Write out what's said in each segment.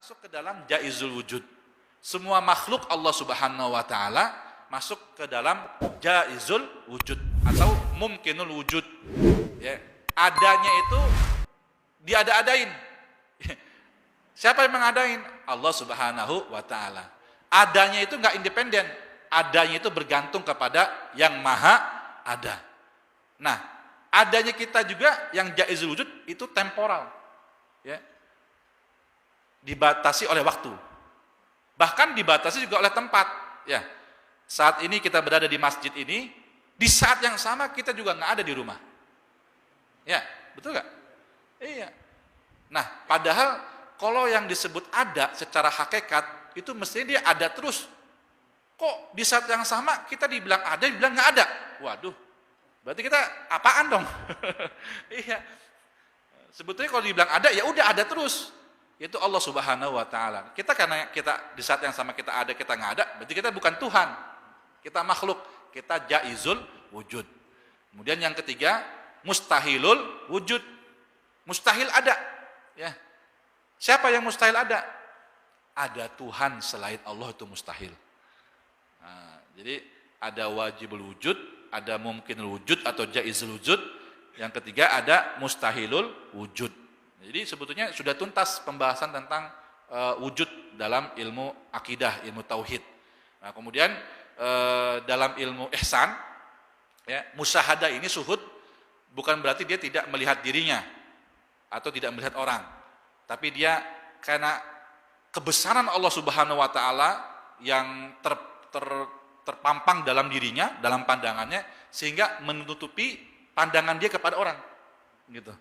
masuk ke dalam jaizul wujud. Semua makhluk Allah Subhanahu wa taala masuk ke dalam jaizul wujud atau mumkinul wujud. Ya, adanya itu diada-adain. Siapa yang mengadain? Allah Subhanahu wa taala. Adanya itu enggak independen. Adanya itu bergantung kepada yang maha ada. Nah, adanya kita juga yang jaizul wujud itu temporal. Ya. Dibatasi oleh waktu. Bahkan dibatasi juga oleh tempat. Ya. Saat ini kita berada di masjid ini, di saat yang sama kita juga nggak ada di rumah. Ya, betul nggak? Iya. Nah, padahal kalau yang disebut ada secara hakikat itu mestinya dia ada terus. Kok di saat yang sama kita dibilang ada, dibilang nggak ada? Waduh, berarti kita apaan dong? Iya. Sebetulnya kalau dibilang ada, ya udah ada terus. Itu Allah Subhanahu wa taala. Kita karena kita di saat yang sama kita ada, kita nggak ada, berarti kita bukan Tuhan. Kita makhluk, kita jaizul wujud. Kemudian yang ketiga, mustahilul wujud. Mustahil ada, ya. Siapa yang mustahil ada? Ada Tuhan selain Allah itu mustahil. Nah, jadi ada wajibul wujud, ada mungkinul wujud atau jaizul wujud. Yang ketiga ada mustahilul wujud. Jadi sebetulnya sudah tuntas pembahasan tentang wujud dalam ilmu akidah, ilmu tauhid. Nah, kemudian dalam ilmu ihsan, ya, musyahadah ini suhud bukan berarti dia tidak melihat dirinya atau tidak melihat orang, tapi dia karena kebesaran Allah Subhanahu wa taala yang terpampang dalam dirinya, dalam pandangannya, sehingga menutupi pandangan dia kepada orang, gitu.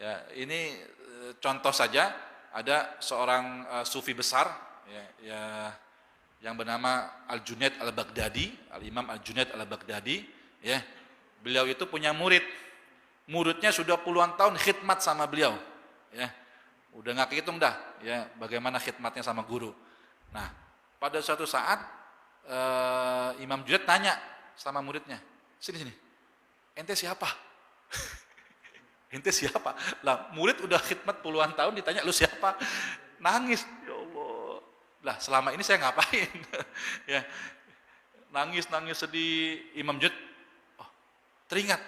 Ya, ini contoh saja, ada seorang sufi besar, ya, yang bernama Al-Junaid Al-Baghdadi, Al-Imam Al-Junaid Al-Baghdadi, ya. Beliau itu punya muridnya sudah puluhan tahun khidmat sama beliau, ya. Udah nggak kehitung dah, ya, bagaimana khidmatnya sama guru. Nah, pada suatu saat Imam Junaid tanya sama muridnya, sini, ente siapa? Ente siapa? Lah, murid udah khidmat puluhan tahun ditanya lu siapa? Nangis, ya Allah. Lah, selama ini saya ngapain? Ya. Nangis sedih. Imam Junaid teringat.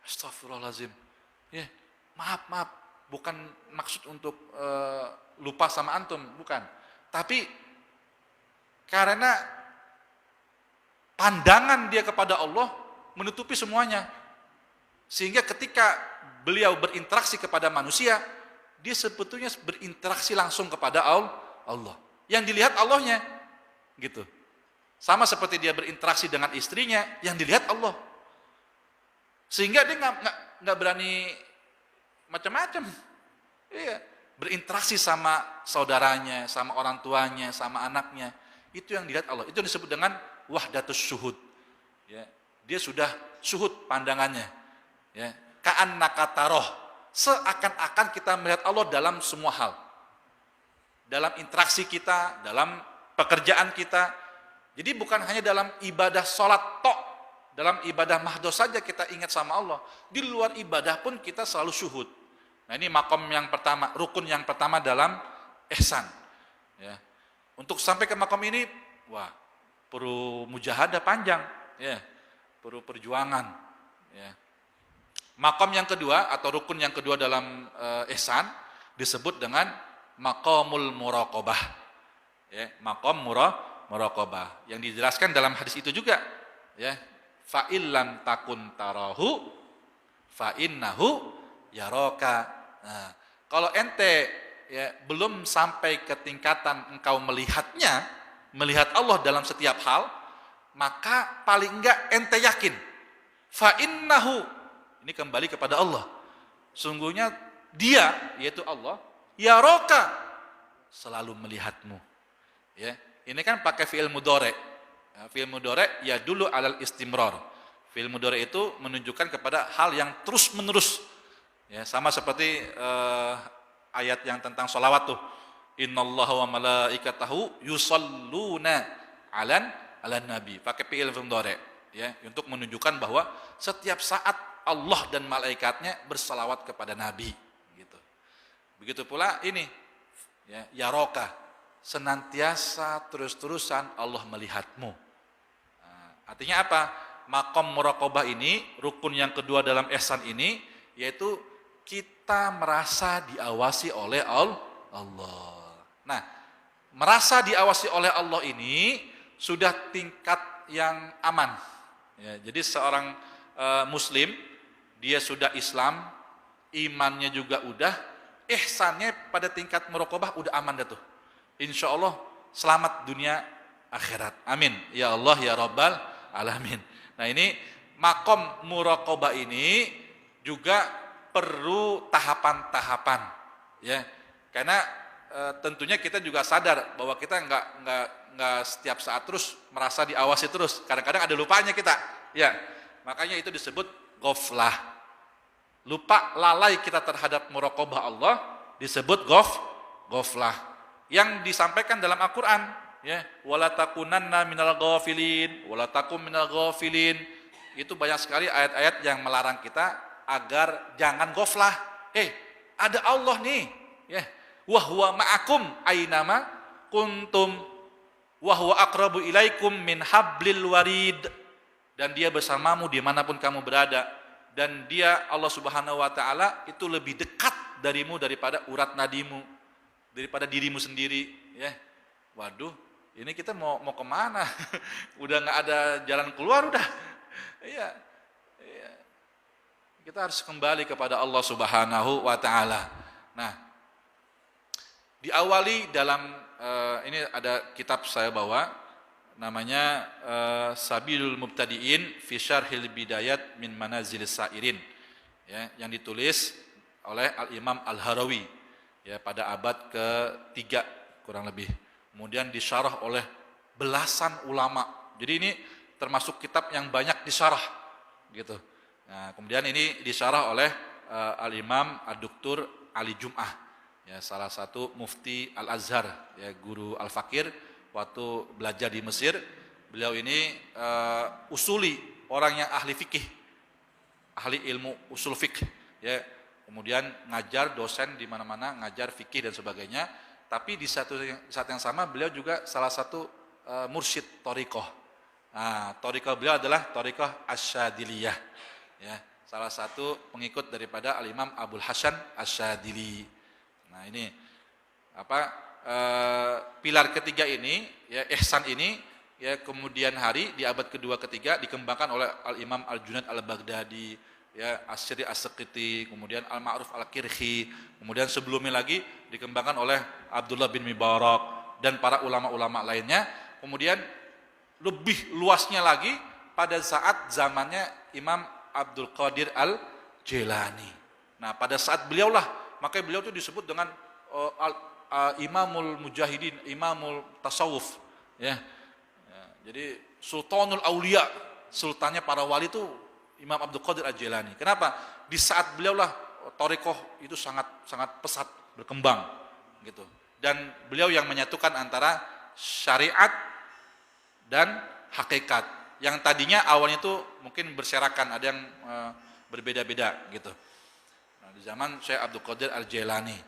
Astagfirullahaladzim. Ya, maaf. Bukan maksud untuk lupa sama antum, bukan. Tapi karena pandangan dia kepada Allah menutupi semuanya. Sehingga ketika beliau berinteraksi kepada manusia, dia sebetulnya berinteraksi langsung kepada Allah. Yang dilihat Allahnya, gitu. Sama seperti dia berinteraksi dengan istrinya, yang dilihat Allah. Sehingga dia nggak berani macam-macam. Iya, berinteraksi sama saudaranya, sama orang tuanya, sama anaknya. Itu yang dilihat Allah. Itu yang disebut dengan wahdatus syuhud. Ya, dia sudah syuhud pandangannya. Ya, ka'annaka taroh, seakan-akan kita melihat Allah dalam semua hal, dalam interaksi kita, dalam pekerjaan kita. Jadi bukan hanya dalam ibadah sholat tok, dalam ibadah mahdoh saja kita ingat sama Allah, di luar ibadah pun kita selalu syuhud. Nah, ini makom yang pertama, rukun yang pertama dalam ihsan. Ya. Untuk sampai ke makom ini, wah, perlu mujahadah panjang, ya, perlu perjuangan. Ya. Makom yang kedua atau rukun yang kedua dalam ihsan disebut dengan maqamul muraqabah. Ya, maqam muraqabah yang dijelaskan dalam hadis itu juga, ya. Fa illam takun tarahu fa innahu yaraka. Nah, kalau ente ya belum sampai ke tingkatan engkau melihatnya, melihat Allah dalam setiap hal, maka paling enggak ente yakin fa innahu, ini kembali kepada Allah. Sungguhnya dia, yaitu Allah, yaraka, selalu melihatmu. Ya, ini kan pakai fi'il mudhari'. Ya, fi'il mudhari' ya dulu alal istimrar. Fi'il mudhari' itu menunjukkan kepada hal yang terus menerus. Ya, sama seperti ayat yang tentang sholawat tuh. Innallaha wa malaikatahu yusalluna alan nabi. Pakai fi'il mudhari'. Ya, untuk menunjukkan bahwa setiap saat Allah dan malaikatnya bersalawat kepada Nabi, gitu. Begitu pula ini Ya, yaroka, senantiasa terus-terusan Allah melihatmu. Nah, artinya apa? Makom muraqabah ini, rukun yang kedua dalam ihsan ini, yaitu kita merasa diawasi oleh Allah. Nah, merasa diawasi oleh Allah ini sudah tingkat yang aman. Ya, jadi seorang muslim, dia sudah Islam, imannya juga udah, ihsannya pada tingkat muraqabah udah aman dah tuh. Insya Allah selamat dunia akhirat. Amin. Ya Allah ya Rabbal alamin. Nah ini makom muraqabah ini juga perlu tahapan-tahapan, ya. Karena tentunya kita juga sadar bahwa kita nggak setiap saat terus merasa diawasi terus. Kadang-kadang ada lupanya kita, ya. Makanya itu disebut ghaflah. Lupa lalai kita terhadap muraqabah Allah disebut ghaflah. Yang disampaikan dalam Al-Qur'an, ya, wala takunanna minal ghafilin, wala takum minal ghafilin. Itu banyak sekali ayat-ayat yang melarang kita agar jangan ghaflah. Ada Allah nih, ya. Wa huwa ma'akum ainama kuntum wa huwa aqrabu ilaikum min hablil warid. Dan dia bersamamu dimanapun kamu berada. Dan dia Allah Subhanahu wa ta'ala itu lebih dekat darimu daripada urat nadimu, daripada dirimu sendiri, ya. Waduh, ini kita mau kemana? Udah nggak ada jalan keluar udah. Iya. Kita harus kembali kepada Allah Subhanahu wa ta'ala. Nah, diawali dalam ini ada kitab saya bawa, namanya Sabilul Mubtadi'in fi Syarhil Bidayat min Manazilis Sa'irin, ya, yang ditulis oleh Al-Imam Al-Harawi, ya, pada abad ke-3 kurang lebih. Kemudian disyarah oleh belasan ulama. Jadi ini termasuk kitab yang banyak disyarah gitu. Nah, kemudian ini disyarah oleh Al-Imam Ad-Doktor Ali Jum'ah, ya, salah satu mufti Al-Azhar, ya, guru Al-Fakir waktu belajar di Mesir. Beliau ini usuli, orang yang ahli fikih, ahli ilmu usul fikih, ya. Kemudian ngajar, dosen di mana-mana, ngajar fikih dan sebagainya. Tapi di saat yang sama beliau juga salah satu mursyid thariqah. Nah, thariqah beliau adalah thariqah Asy-Syadziliyah, ya, salah satu pengikut daripada Al-Imam Abul Hasan Asy-Syadzili. Nah, ini pilar ketiga ini, ya, ihsan ini, ya, kemudian hari di abad kedua ketiga dikembangkan oleh Al-Imam Al-Junaid Al-Baghdadi, ya, Asy-Syiri As-Saqiti, kemudian Al-Ma'ruf Al-Kirkhi, kemudian sebelumnya lagi dikembangkan oleh Abdullah bin Mubarak dan para ulama-ulama lainnya. Kemudian lebih luasnya lagi pada saat zamannya Imam Abdul Qadir Al-Jilani. Nah, pada saat beliaulah, makanya beliau itu disebut dengan Imamul Mujahidin, Imamul Tasawuf, ya. Jadi Sultanul Aulia, sultannya para wali itu Imam Abdul Qadir Al-Jilani. Kenapa? Di saat beliaulah thariqah itu sangat pesat berkembang gitu. Dan beliau yang menyatukan antara syariat dan hakikat. Yang tadinya awalnya itu mungkin berserakan, ada yang berbeda-beda gitu. Nah, di zaman Syekh Abdul Qadir Al-Jilani.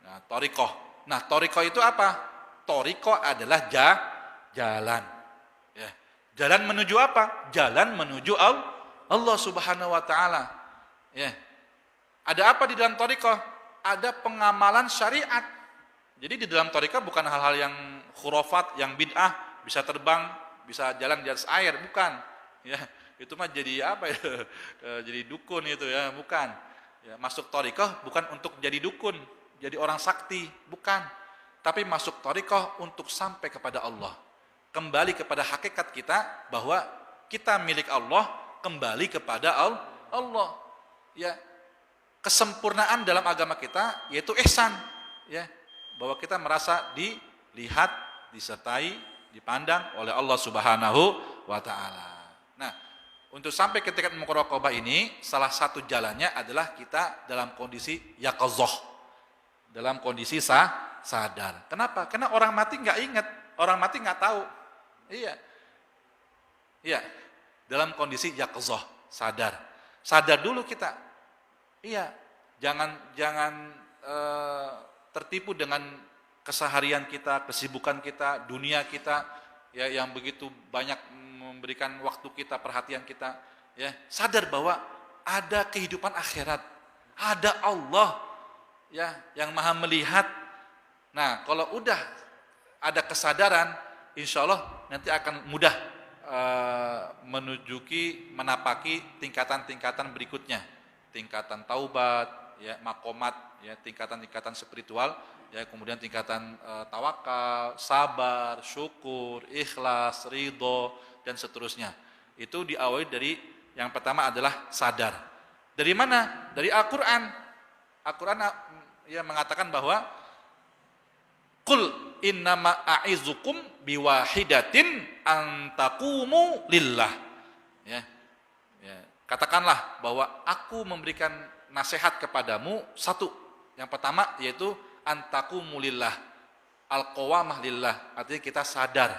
Nah, thariqah. Nah, thariqah itu apa? Thariqah adalah jalan. Ya. Jalan menuju apa? Jalan menuju Allah Subhanahu wa ta'ala. Ya. Ada apa di dalam thariqah? Ada pengamalan syariat. Jadi di dalam thariqah bukan hal-hal yang khurafat, yang bid'ah, bisa terbang, bisa jalan di atas air, bukan. Ya, itu mah jadi apa ya? Jadi dukun itu, ya, bukan. Ya, masuk thariqah bukan untuk jadi dukun, jadi orang sakti, bukan. Tapi masuk thariqah untuk sampai kepada Allah. Kembali kepada hakikat kita bahwa kita milik Allah, kembali kepada Allah. Ya. Kesempurnaan dalam agama kita yaitu ihsan, ya. Bahwa kita merasa dilihat, disertai, dipandang oleh Allah Subhanahu wa ta'ala. Nah, untuk sampai ke tingkat muraqabah ini, salah satu jalannya adalah kita dalam kondisi yaqazah, dalam kondisi sadar. Kenapa? Karena orang mati nggak ingat, orang mati nggak tahu. Iya, dalam kondisi yaqazah, sadar dulu kita. Iya, jangan tertipu dengan keseharian kita, kesibukan kita, dunia kita, ya yang begitu banyak memberikan waktu kita, perhatian kita, ya sadar bahwa ada kehidupan akhirat, ada Allah, ya yang maha melihat. Nah, kalau udah ada kesadaran, insya Allah nanti akan mudah menapaki tingkatan-tingkatan berikutnya, tingkatan taubat, ya makomat, ya tingkatan-tingkatan spiritual, ya kemudian tingkatan tawakal, sabar, syukur, ikhlas, ridho, dan seterusnya. Itu diawali dari yang pertama adalah sadar. Dari mana? Dari Al-Quran. Al-Quran ya mengatakan bahwa Qul innama a'izukum biwahidatin antakumu lillah. Ya. Katakanlah bahwa aku memberikan nasihat kepadamu satu. Yang pertama yaitu antakumu lillah. Al-qawamah lillah. Artinya kita sadar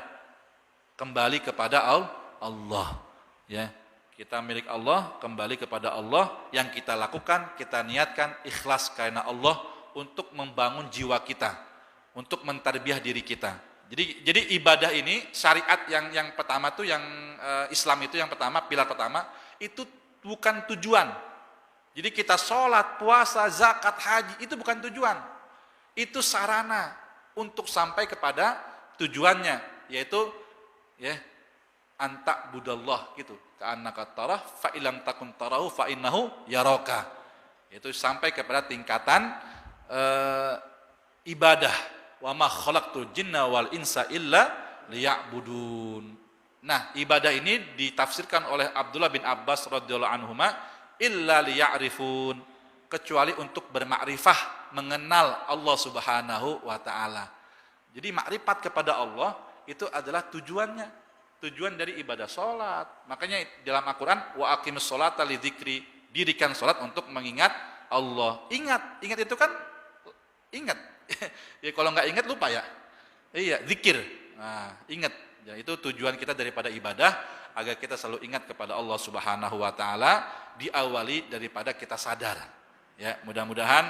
kembali kepada Allah. Ya. Kita milik Allah, kembali kepada Allah. Yang kita lakukan, kita niatkan ikhlas karena Allah untuk membangun jiwa kita, untuk mentarbiyah diri kita. Jadi ibadah ini, syariat yang pertama tuh, yang Islam itu yang pertama, pilar pertama itu bukan tujuan. Jadi kita sholat, puasa, zakat, haji itu bukan tujuan. Itu sarana untuk sampai kepada tujuannya, yaitu ya anta budallah gitu. Ka'annaka tarah fa ilam takun tarahu fa innahu yaraka. Itu sampai kepada tingkatan ibadah. Wa ma khalaqtul jinna wal insa illa liya'budun. Nah, ibadah ini ditafsirkan oleh Abdullah bin Abbas radhiyallahu anhuma illa liya'rifun, kecuali untuk bermakrifah, mengenal Allah Subhanahu wa taala. Jadi makrifat kepada Allah itu adalah tujuannya. Tujuan dari ibadah sholat. Makanya dalam Al-Quran wa aqimus sholata lidzikri, dirikan sholat untuk mengingat Allah. Ingat itu kan ingat. Ya kalau nggak ingat lupa ya. Iya, zikir. Nah, ingat. Ya, itu tujuan kita daripada ibadah, agar kita selalu ingat kepada Allah Subhanahu wa taala, diawali daripada kita sadar. Ya, mudah-mudahan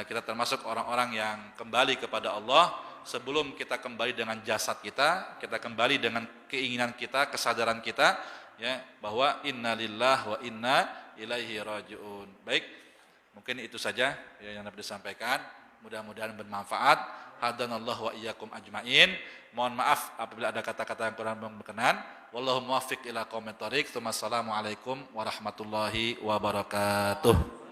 kita termasuk orang-orang yang kembali kepada Allah. Sebelum kita kembali dengan jasad kita kembali dengan keinginan kita, kesadaran kita, ya bahwa innalillahi wa inna ilaihi rajiun. Baik, mungkin itu saja ya yang dapat disampaikan. Mudah-mudahan bermanfaat. Hadanallahu wa iyyakum ajmain. Mohon maaf apabila ada kata-kata yang kurang berkenan. Wallahu muwaffiq ila aqwamit thoriq. Wassalamualaikum warahmatullahi wabarakatuh.